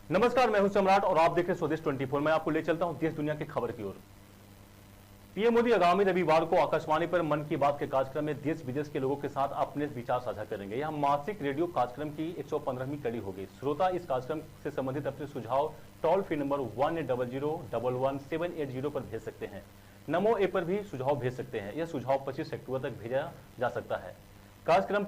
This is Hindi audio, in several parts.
नमस्कार, मैं हूं सम्राट और आप देख रहे हैं स्वदेश 24। मैं आपको ले चलता हूं देश दुनिया की खबर की ओर। पीएम मोदी आगामी रविवार को आकाशवाणी पर मन की बात के कार्यक्रम में देश विदेश के लोगों के साथ अपने विचार साझा करेंगे। यह मासिक रेडियो कार्यक्रम की 115वीं कड़ी होगी। श्रोता इस कार्यक्रम से संबंधित अपने सुझाव टोल फ्री नंबर 1800-11-780 पर भेज सकते हैं। नमो ऐप पर भी सुझाव भेज सकते हैं। यह सुझाव 25 अक्टूबर तक भेजा जा सकता है। कार्यक्रम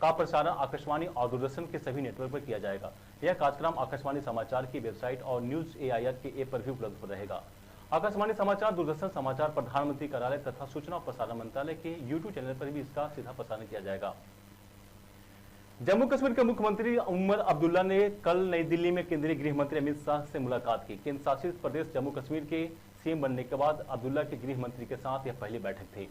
का प्रसारण आकाशवाणी और दूरदर्शन के सभी नेटवर्क पर किया जाएगा। यह कार्यक्रम आकाशवाणी समाचार की वेबसाइट और न्यूज एआईआर के ऐप पर भी उपलब्ध रहेगा। आकाशवाणी समाचार, दूरदर्शन समाचार, प्रधानमंत्री कार्यालय तथा सूचना और प्रसारण मंत्रालय के यूट्यूब चैनल पर भी इसका सीधा प्रसारण किया जाएगा। जम्मू कश्मीर के मुख्यमंत्री उमर अब्दुल्ला ने कल नई दिल्ली में केंद्रीय गृह मंत्री अमित शाह से मुलाकात की। केंद्र शासित प्रदेश जम्मू कश्मीर के सीएम बनने के बाद अब्दुल्ला के गृह मंत्री के साथ यह पहली बैठक थी।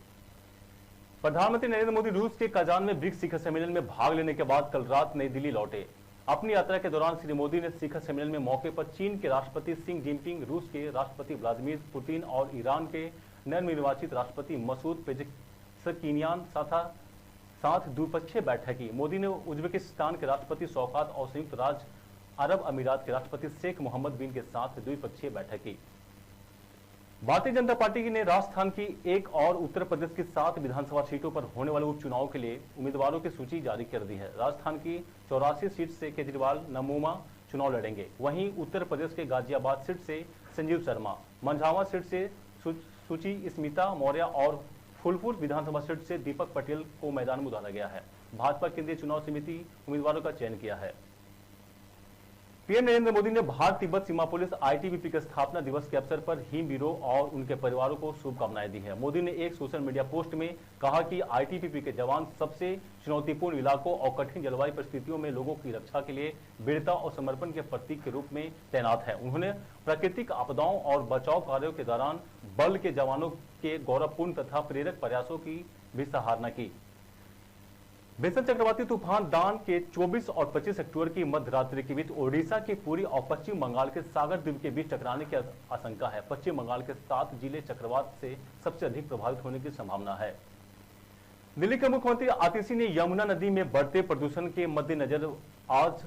प्रधानमंत्री नरेंद्र मोदी रूस के काजान में ब्रिक्स शिखर सम्मेलन में भाग लेने के बाद कल रात नई दिल्ली लौटे। अपनी यात्रा के दौरान श्री मोदी ने शिखर सम्मेलन में मौके पर चीन के राष्ट्रपति शी जिनपिंग, रूस के राष्ट्रपति व्लादिमीर पुतिन और ईरान के नवनिर्वाचित राष्ट्रपति मसूद पेजेश्कियान साथ द्विपक्षीय बैठक की। मोदी ने उज्बेकिस्तान के राष्ट्रपति शौकत और संयुक्त राज्य अरब अमीरात के राष्ट्रपति शेख मोहम्मद बिन के साथ द्विपक्षीय बैठक की। भारतीय जनता पार्टी ने राजस्थान की एक और उत्तर प्रदेश की 7 विधानसभा सीटों पर होने वाले उपचुनाव के लिए उम्मीदवारों की सूची जारी कर दी है। राजस्थान की 84 सीट से केजरीवाल नमोमा चुनाव लड़ेंगे। वहीं उत्तर प्रदेश के गाजियाबाद सीट से संजीव शर्मा, मंझावा सीट से सुची स्मिता मौर्य और फूलपुर विधानसभा सीट से दीपक पटेल को मैदान में उतारा गया है। भाजपा केंद्रीय चुनाव समिति उम्मीदवारों का चयन किया है। पीएम नरेंद्र मोदी ने भारत तिब्बत सीमा पुलिस आईटीबीपी के स्थापना दिवस के अवसर पर हिमवीरों और उनके परिवारों को शुभकामनाएं दी है। मोदी ने एक सोशल मीडिया पोस्ट में कहा कि आईटीबीपी के जवान सबसे चुनौतीपूर्ण इलाकों और कठिन जलवायु परिस्थितियों में लोगों की रक्षा के लिए वीरता और समर्पण के प्रतीक के रूप में तैनात है। उन्होंने प्राकृतिक आपदाओं और बचाव कार्यों के दौरान बल के जवानों के गौरवपूर्ण तथा प्रेरक प्रयासों की भी सराहना की। भीषण चक्रवाती तूफान दान के 24 और 25 अक्टूबर की मध्य रात्रि के बीच ओडिशा के पुरी और पश्चिम बंगाल के सागर द्वीप के बीच टकराने की आशंका है। पश्चिम बंगाल के 7 जिले चक्रवात से सबसे अधिक प्रभावित होने की संभावना है। दिल्ली के मुख्यमंत्री आतिशी ने यमुना नदी में बढ़ते प्रदूषण के मद्देनजर आज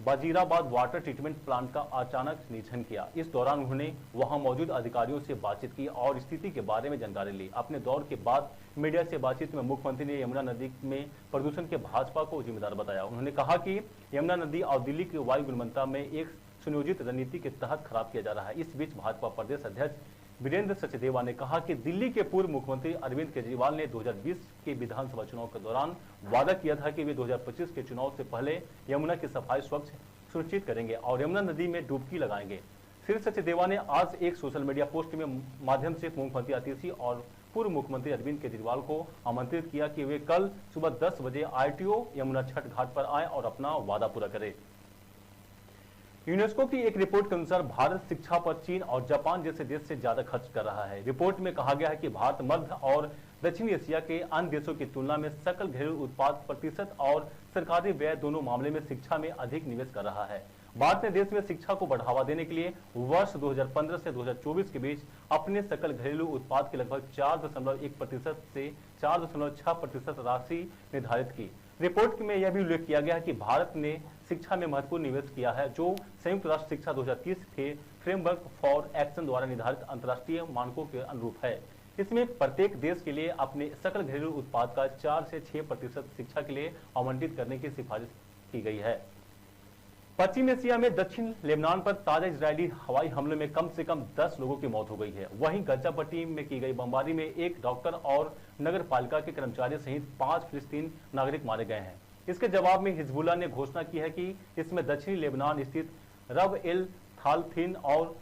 वजीराबाद वाटर ट्रीटमेंट प्लांट का अचानक निरीक्षण किया। इस दौरान उन्होंने वहां मौजूद अधिकारियों से बातचीत की और स्थिति के बारे में जानकारी ली। अपने दौरे के बाद मीडिया से बातचीत में मुख्यमंत्री ने यमुना नदी में प्रदूषण के भाजपा को जिम्मेदार बताया। उन्होंने कहा कि यमुना नदी और दिल्ली की वायु गुणवत्ता में एक सुनियोजित रणनीति के तहत खराब किया जा रहा है। इस बीच भाजपा प्रदेश अध्यक्ष वीरेंद्र सचदेवा ने कहा कि दिल्ली के पूर्व मुख्यमंत्री अरविंद केजरीवाल ने 2020 के विधानसभा चुनाव के दौरान वादा किया था कि वे 2025 के चुनाव से पहले यमुना की सफाई स्वच्छ सुनिश्चित करेंगे और यमुना नदी में डुबकी लगाएंगे। श्री सचदेवा ने आज एक सोशल मीडिया पोस्ट में माध्यम से मुख्यमंत्री आतिशी और पूर्व मुख्यमंत्री अरविंद केजरीवाल को आमंत्रित किया कि वे कल सुबह 10 बजे आईटीओ यमुना छठ घाट पर आए और अपना वादा पूरा करें। यूनेस्को की एक रिपोर्ट के अनुसार भारत शिक्षा पर चीन और जापान जैसे देश से ज्यादा खर्च कर रहा है। रिपोर्ट में कहा गया है कि भारत मध्य और दक्षिण एशिया के अन्य देशों की तुलना में सकल घरेलू उत्पाद प्रतिशत और सरकारी व्यय दोनों मामले में शिक्षा में अधिक निवेश कर रहा है। भारत ने देश में शिक्षा को बढ़ावा देने के लिए वर्ष 2015 से 2024 के बीच अपने सकल घरेलू उत्पाद के लगभग 4.1% से 4.6% राशि निर्धारित की। रिपोर्ट में यह भी उल्लेख किया गया है कि भारत ने शिक्षा में महत्वपूर्ण निवेश किया है, जो संयुक्त राष्ट्र शिक्षा 2030 के फ्रेमवर्क फॉर एक्शन द्वारा निर्धारित अंतर्राष्ट्रीय मानकों के अनुरूप है। इसमें प्रत्येक देश के लिए अपने सकल घरेलू उत्पाद का 4 से 6% शिक्षा के लिए आवंटित करने की सिफारिश की गई है। पश्चिम एशिया में दक्षिण लेबनान पर ताजा इजरायली हवाई हमले में कम से कम 10 लोगों की मौत हो गई है। वहीं गजा पट्टी में की गई बमबारी में एक डॉक्टर और नगर पालिका के कर्मचारी सहित 5 फिलिस्तीनी नागरिक मारे गए हैं। इसके जवाब में हिजबुल्लाह ने घोषणा की है कि इसमें दक्षिणी लेबनान स्थित रब एल थालथिन और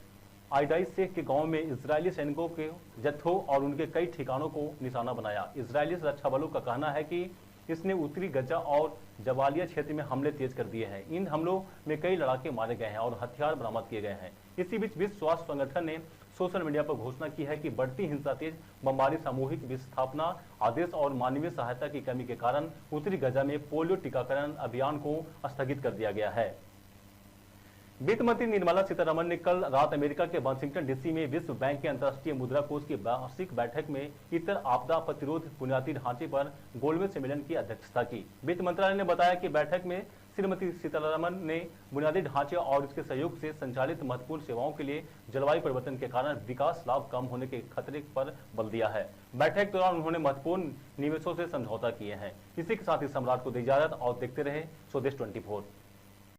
आइडाइस के गांव में इजरायली सैनिकों के जत्थों और उनके कई ठिकानों को निशाना बनाया। इजरायली सुरक्षा बलों का कहना है कि इसने उत्तरी गजा और जबालिया क्षेत्र में हमले तेज कर दिए हैं। इन हमलों में कई लड़ाके मारे गए हैं और हथियार बरामद किए गए हैं। इसी बीच विश्व स्वास्थ्य संगठन ने सोशल मीडिया पर घोषणा की है कि बढ़ती हिंसा, तेज बमबारी, सामूहिक विस्थापना आदेश और मानवीय सहायता की कमी के कारण उत्तरी गजा में पोलियो टीकाकरण अभियान को स्थगित कर दिया गया है। वित्त मंत्री निर्मला सीतारमण ने कल रात अमेरिका के वाशिंगटन डीसी में विश्व बैंक के अंतर्राष्ट्रीय मुद्रा कोष की वार्षिक बैठक में इतर आपदा प्रतिरोध बुनियादी ढांचे पर गोलमेज सम्मेलन की अध्यक्षता की। वित्त मंत्रालय ने बताया कि बैठक में श्रीमती सीतारमण ने बुनियादी ढांचे और इसके सहयोग से संचालित महत्वपूर्ण सेवाओं के लिए जलवायु परिवर्तन के कारण विकास लाभ कम होने के खतरे पर बल दिया है। बैठक के दौरान उन्होंने महत्वपूर्ण निवेशों से समझौता किए हैं। इसी के साथ ही सम्राट को दी इजाजत और देखते रहे स्वदेश 24।